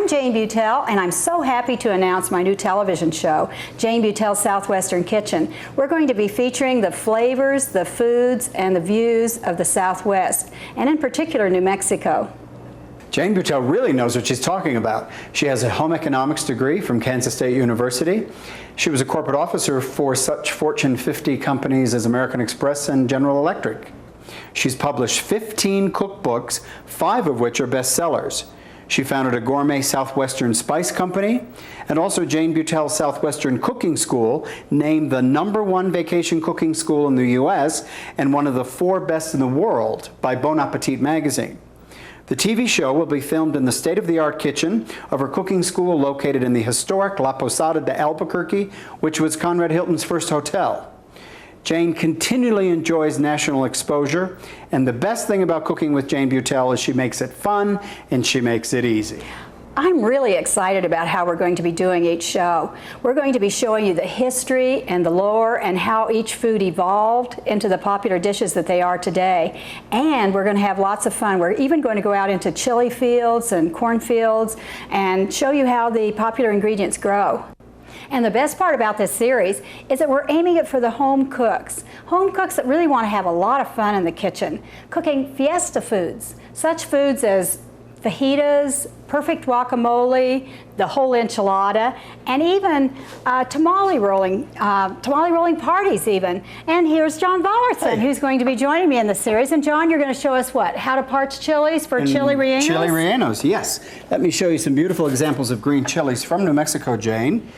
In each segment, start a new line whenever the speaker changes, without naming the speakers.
I'm Jane Butel, and I'm so happy to announce my new television show, Jane Butel's Southwestern Kitchen. We're going to be featuring the flavors, the foods, and the views of the Southwest, and in particular, New Mexico.
Jane Butel really knows what she's talking about. She has a home economics degree from Kansas State University. She was a corporate officer for such Fortune 50 companies as American Express and General Electric. She's published 15 cookbooks, 5 of which are bestsellers. She founded a gourmet Southwestern spice company, and also Jane Butel Southwestern Cooking School, named the #1 vacation cooking school in the U.S. and one of the 4 best in the world by Bon Appetit magazine. The TV show will be filmed in the state-of-the-art kitchen of her cooking school located in the historic La Posada de Albuquerque, which was Conrad Hilton's first hotel. Jane continually enjoys national exposure, and the best thing about cooking with Jane Butel is she makes it fun and she makes it easy.
I'm really excited about how we're going to be doing each show. We're going to be showing you the history and the lore and how each food evolved into the popular dishes that they are today. And we're going to have lots of fun. We're even going to go out into chili fields and cornfields and show you how the popular ingredients grow. And the best part about this series is that we're aiming it for the home cooks that really want to have a lot of fun in the kitchen, cooking fiesta foods, such foods as fajitas, perfect guacamole, the whole enchilada, and even tamale rolling parties even. And here's John Bollerson, who's going to be joining me in the series. And John, you're going to show us what? How to parch chilies for chili rellenos?
Chili rellenos, yes. Let me show you some beautiful examples of green chilies from New Mexico, Jane.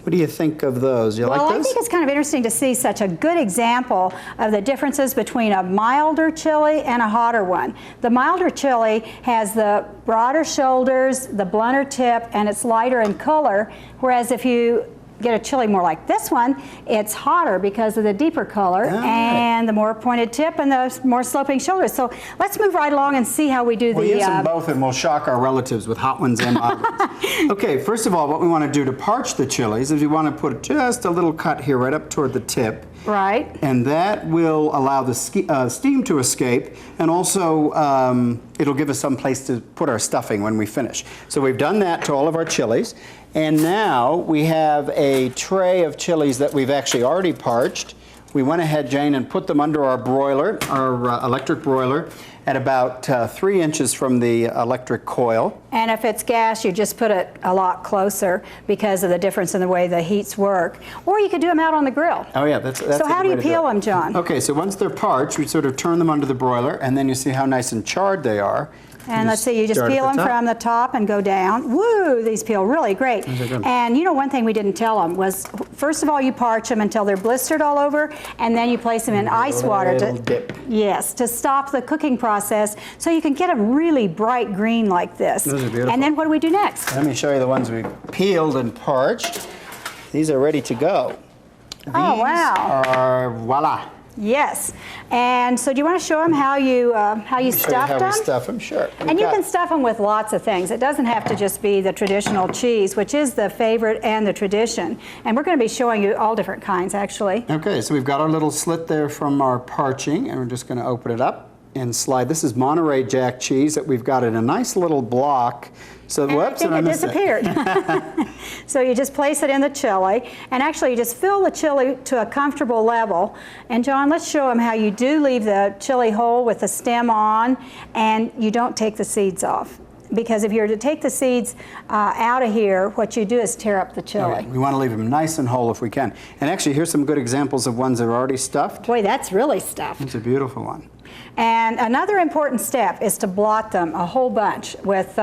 What do you think of those? You like those?
Well, I think it's kind of interesting to see such a good example of the differences between a milder chili and a hotter one. The milder chili has the broader shoulders, the blunter tip, and it's lighter in color, whereas if you get a chili more like this one, it's hotter because of the deeper color and the more pointed tip and the more sloping shoulders. So let's move right along and see how we do
we'll use them both, and we'll shock our relatives with hot ones and mild ones. Okay, first of all, what we want to do to parch the chilies is we want to put just a little cut here right up toward the tip.
Right.
And that will allow the steam to escape, and also it'll give us some place to put our stuffing when we finish. So we've done that to all of our chilies. And now we have a tray of chilies that we've actually already parched. We went ahead, Jane, and put them under our broiler, our electric broiler, at about 3 inches from the electric coil.
And if it's gas, you just put it a lot closer because of the difference in the way the heats work. Or you could do them out on the grill.
Oh yeah, that's
so how do you peel them, John?
Okay, so once they're parched, we sort of turn them under the broiler, and then you see how nice and charred they are.
And let's see, you just peel them from the top and go down. Woo, these peel really great. And you know, one thing we didn't tell them was, first of all, you parch them until they're blistered all over, and then you place them in ice water to stop the cooking process, so you can get them really bright green like this.
Those are beautiful.
And then what do we do next?
Let me show you the ones we peeled and parched. These are ready to go. These are, voila.
Yes, and so do you want to show them how you stuff them?
How we stuff them, sure.
And you can stuff them with lots of things. It doesn't have to just be the traditional cheese, which is the favorite and the tradition. And we're going to be showing you all different kinds, actually.
Okay, so we've got our little slit there from our parching, and we're just going to open it up and slide. This is Monterey Jack cheese that we've got in a nice little block. So whoops,
I think it disappeared. So you just place it in the chili, and actually you just fill the chili to a comfortable level. And John, let's show them how you do leave the chili whole with the stem on, and you don't take the seeds off. Because if you're to take the seeds out of here, what you do is tear up the chili.
Okay. We want to leave them nice and whole if we can. And actually, here's some good examples of ones that are already stuffed.
Boy, that's really stuffed.
It's a beautiful one.
And another important step is to blot them a whole bunch with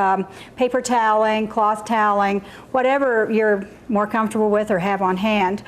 paper toweling, cloth toweling, whatever you're more comfortable with or have on hand.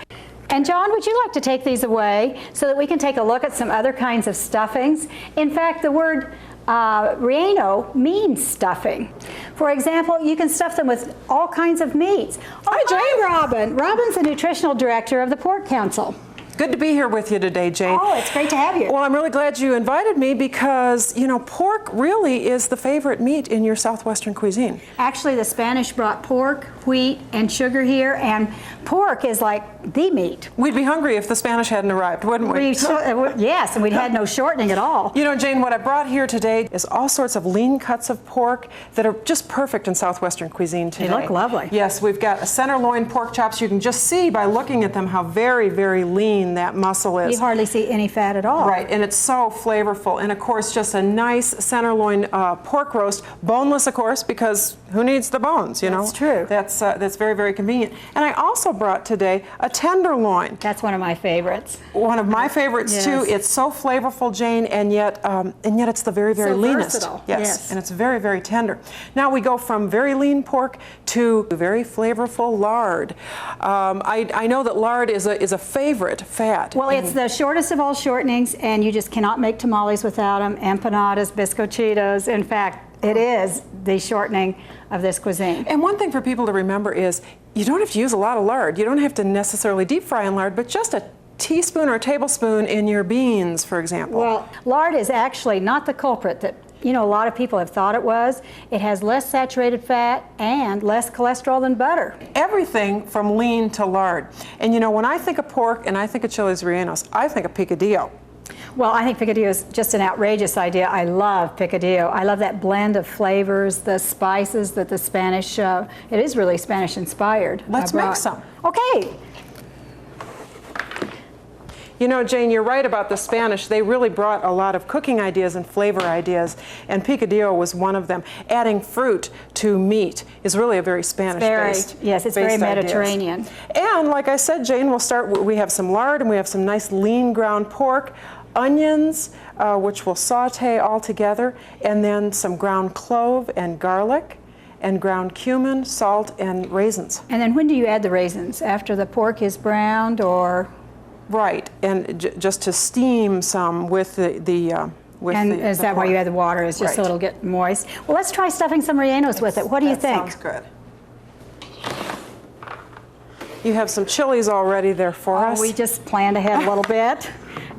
And John, would you like to take these away so that we can take a look at some other kinds of stuffings? In fact, the word relleno means stuffing. For example, you can stuff them with all kinds of meats. Oh, hi, Robin. Robin's the nutritional director of the Pork Council.
Good to be here with you today, Jane.
Oh, it's great to have you.
Well, I'm really glad you invited me because, you know, pork really is the favorite meat in your Southwestern cuisine.
Actually, the Spanish brought pork, wheat, and sugar here, and pork is like the meat.
We'd be hungry if the Spanish hadn't arrived, wouldn't we?
Yes, and we'd had no shortening at all.
You know, Jane, what I brought here today is all sorts of lean cuts of pork that are just perfect in Southwestern cuisine today.
They look lovely.
Yes, we've got a center loin pork chops. You can just see by looking at them how very, very lean that muscle is.
You hardly see any fat at all.
Right, and it's so flavorful. And of course, just a nice center loin pork roast, boneless, of course, because who needs the bones, you know?
That's true.
That's very, very convenient. And I also brought today a tenderloin.
That's one of my favorites.
One of my favorites
Yes.
too. It's so flavorful, Jane, and yet it's the very, very
So
leanest.
versatile.
Yes.
Yes.
And it's very, very tender. Now we go from very lean pork to very flavorful lard. I know that lard is a favorite fat.
Well, it's the shortest of all shortenings, and you just cannot make tamales without them, empanadas, bizcochitos. In fact, it is the shortening of this cuisine.
And one thing for people to remember is you don't have to use a lot of lard. You don't have to necessarily deep fry in lard, but just a teaspoon or a tablespoon in your beans, for example.
Well, lard is actually not the culprit that, you know, a lot of people have thought it was. It has less saturated fat and less cholesterol than butter.
Everything from lean to lard. And you know, when I think of pork and I think of chiles rellenos, I think of picadillo.
Well, I think picadillo is just an outrageous idea. I love picadillo. I love that blend of flavors, the spices that the Spanish, it is really Spanish inspired.
Let's make some.
Okay.
You know, Jane, you're right about the Spanish. They really brought a lot of cooking ideas and flavor ideas, and picadillo was one of them. Adding fruit to meat is really a very Spanish-based.
Yes, it's very
ideas.
Mediterranean.
And like I said, Jane, we have some lard and we have some nice lean ground pork, onions, which we'll saute all together, and then some ground clove and garlic, and ground cumin, salt, and raisins.
And then when do you add the raisins? After the pork is browned, or?
Right, and just to steam some with the
Is that why you add the water? Is just so it'll get moist. Well, let's try stuffing some rellenos with it. What do you think?
Sounds good. You have some chilies already there for us.
We just planned ahead a little bit.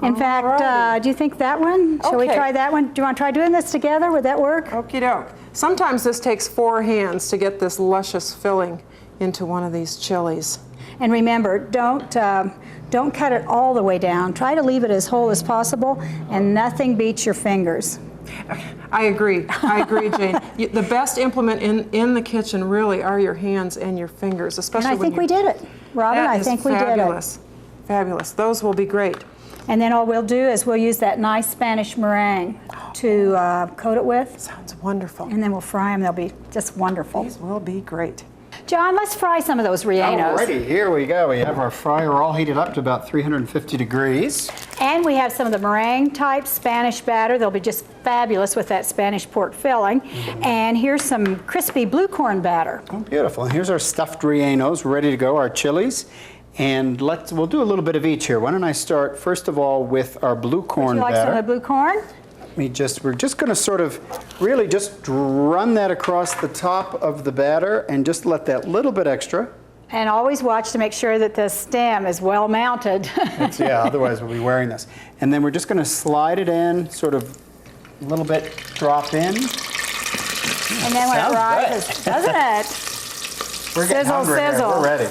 In fact, do you think that one? Shall we try that one? Do you want to try doing this together? Would that work?
Okie doke. Sometimes this takes 4 hands to get this luscious filling into one of these chilies.
And remember, don't cut it all the way down. Try to leave it as whole as possible, and nothing beats your fingers.
I agree, Jane. The best implement in the kitchen really are your hands and your fingers, especially
And I think we did it. Robin, I think we did it.
Fabulous, fabulous. Those will be great.
And then all we'll do is we'll use that nice Spanish meringue to coat it with.
Sounds wonderful.
And then we'll fry them. They'll be just wonderful.
These will be great.
John, let's fry some of those rellenos.
Alrighty, here we go. We have our fryer all heated up to about 350 degrees.
And we have some of the meringue type Spanish batter. They'll be just fabulous with that Spanish pork filling. And here's some crispy blue corn batter.
Oh, beautiful. And here's our stuffed rellenos ready to go, our chilies. And we'll do a little bit of each here. Why don't I start, first of all, with our blue corn
Would you like
batter.
some of the blue corn?
We're just going to sort of really just run that across the top of the batter and just let that little bit extra.
And always watch to make sure that the stem is well mounted.
Yeah, otherwise we'll be wearing this. And then we're just going to slide it in, sort of a little bit drop in.
And then when it
Sounds
rises, doesn't it?
We're getting
Sizzle,
hungry here.
sizzle.
We're ready.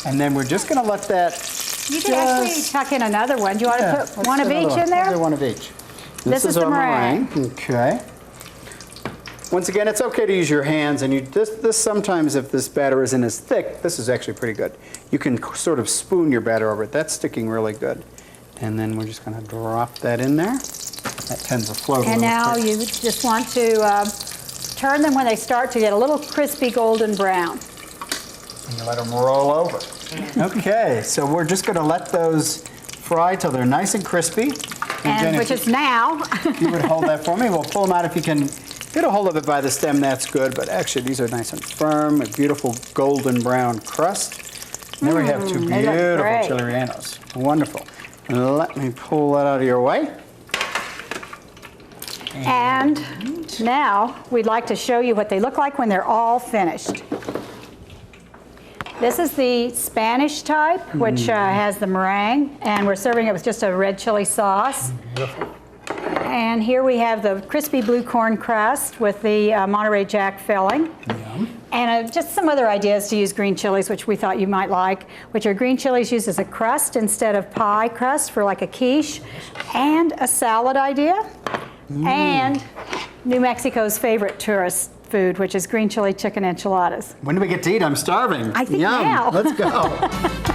And then we're just going to let that.
You can actually tuck in another one. Do you want to put one of each in
We'll
there?
do one of each.
This is the
our
meringue.
Okay. Once again, it's okay to use your hands, and this sometimes, if this batter isn't as thick, this is actually pretty good. You can sort of spoon your batter over it. That's sticking really good. And then we're just going to drop that in there. That tends to float.
And
a little
now
quick.
you just want to turn them when they start to get a little crispy golden brown.
And you let them roll over. Okay, so we're just going to let those fry till they're nice and crispy.
And
Jen,
which is now.
if you would hold that for me, we'll pull them out. If you can get a hold of it by the stem, that's good. But actually, these are nice and firm, a beautiful golden brown crust. And there we have 2
they look
beautiful
great.
chili rellenos. Wonderful. Let me pull that out of your way.
And now we'd like to show you what they look like when they're all finished. This is the Spanish type, which has the meringue, and we're serving it with just a red chili sauce. And here we have the crispy blue corn crust with the Monterey Jack filling.
Yum.
And just some other ideas to use green chilies, which we thought you might like, which are green chilies used as a crust instead of pie crust for like a quiche, and a salad idea, and New Mexico's favorite tourist food, which is green chili chicken enchiladas.
When do we get to eat? I'm starving.
I think
Yum.
now.
Let's go.